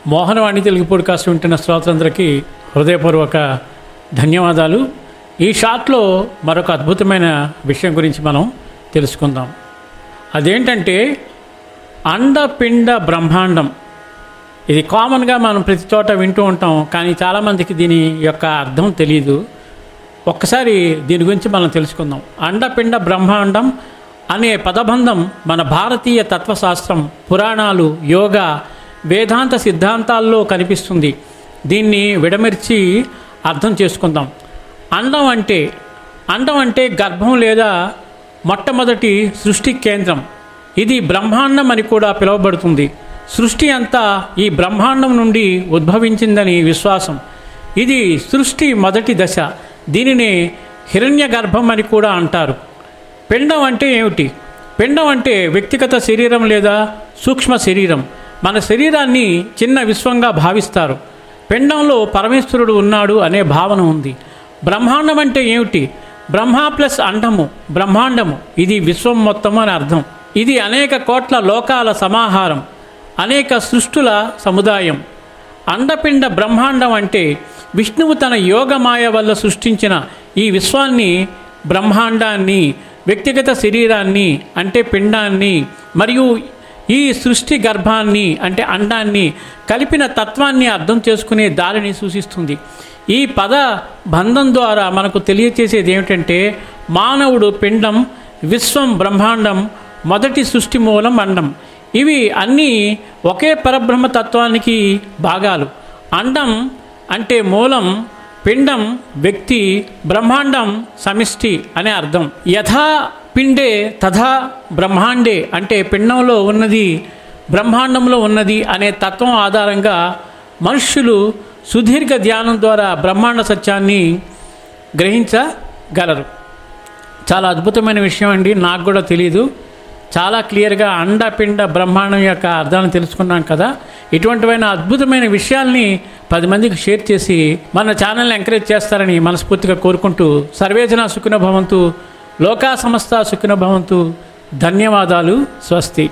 Mohanavani Telugu podcast వింటున్న శ్రోతలందరికీ హృదయపూర్వక ధన్యవాదాలు. ఈ షాట్లో మరొక అద్భుతమైన విషయం గురించి మనం తెలుసుకుందాం. అదేంటంటే అండపిండ బ్రహ్మాండం. ఇది కామన్గా మనం ప్రతి చోట వింటూ ఉంటాం, కానీ చాలామందికి దీని యొక్క అర్థం తెలియదు. ఒక్కసారి దీని గురించి మనం తెలుసుకుందాం. అండపిండ బ్రహ్మాండం అనే పదబంధం మన భారతీయ తత్వశాస్త్రం, పురాణాలు, యోగా, వేదాంత సిద్ధాంతాల్లో కనిపిస్తుంది. దీన్ని విడమర్చి అర్థం చేసుకుందాం. అండం అంటే గర్భం లేదా మొట్టమొదటి సృష్టి కేంద్రం. ఇది బ్రహ్మాండం అని కూడా పిలువబడుతుంది. సృష్టి అంతా ఈ బ్రహ్మాండం నుండి ఉద్భవించిందని విశ్వాసం. ఇది సృష్టి మొదటి దశ. దీనిని హిరణ్య గర్భం అని కూడా అంటారు. పిండం అంటే ఏమిటి? పిండం అంటే వ్యక్తిగత శరీరం లేదా సూక్ష్మ శరీరం. మన శరీరాన్ని చిన్న విశ్వంగా భావిస్తారు. పిండంలో పరమేశ్వరుడు ఉన్నాడు అనే భావన ఉంది. బ్రహ్మాండం అంటే ఏమిటి? బ్రహ్మ ప్లస్ అండము బ్రహ్మాండము. ఇది విశ్వం మొత్తం అని అర్థం. ఇది అనేక కోట్ల లోకాల సమాహారం, అనేక సృష్టుల సముదాయం. అండపిండ బ్రహ్మాండం అంటే విష్ణువు తన యోగమాయ వల్ల సృష్టించిన ఈ విశ్వాన్ని, బ్రహ్మాండాన్ని, వ్యక్తిగత శరీరాన్ని అంటే పిండాన్ని మరియు ఈ సృష్టి గర్భాన్ని అంటే అండాన్ని కలిపిన తత్వాన్ని అర్థం చేసుకునే దారిని సూచిస్తుంది. ఈ పద బంధం ద్వారా మనకు తెలియచేసేది ఏమిటంటే మానవుడు పిండం, విశ్వం బ్రహ్మాండం, మొదటి సృష్టి మూలం అండం. ఇవి అన్నీ ఒకే పరబ్రహ్మ తత్వానికి భాగాలు. అండం అంటే మూలం, పిండం వ్యక్తి, బ్రహ్మాండం సమిష్టి అనే అర్థం. యథా పిండే తథా బ్రహ్మాండే అంటే పిండంలో ఉన్నది బ్రహ్మాండంలో ఉన్నది అనే తత్వం ఆధారంగా మనుష్యులు సుదీర్ఘ ధ్యానం ద్వారా బ్రహ్మాండ సత్యాన్ని గ్రహించగలరు. చాలా అద్భుతమైన విషయం అండి. నాకు కూడా తెలియదు. చాలా క్లియర్గా అండపిండ బ్రహ్మాండం యొక్క అర్థాన్ని తెలుసుకున్నాం కదా. ఇటువంటివైన అద్భుతమైన విషయాల్ని 10 మందికి షేర్ చేసి మన ఛానల్ని ఎంకరేజ్ చేస్తారని మనస్ఫూర్తిగా కోరుకుంటూ, సర్వేజన సుఖినో భవంతు, లోకా సమస్త సుఖినో భవంతు. ధన్యవాదాలు. స్వస్తి.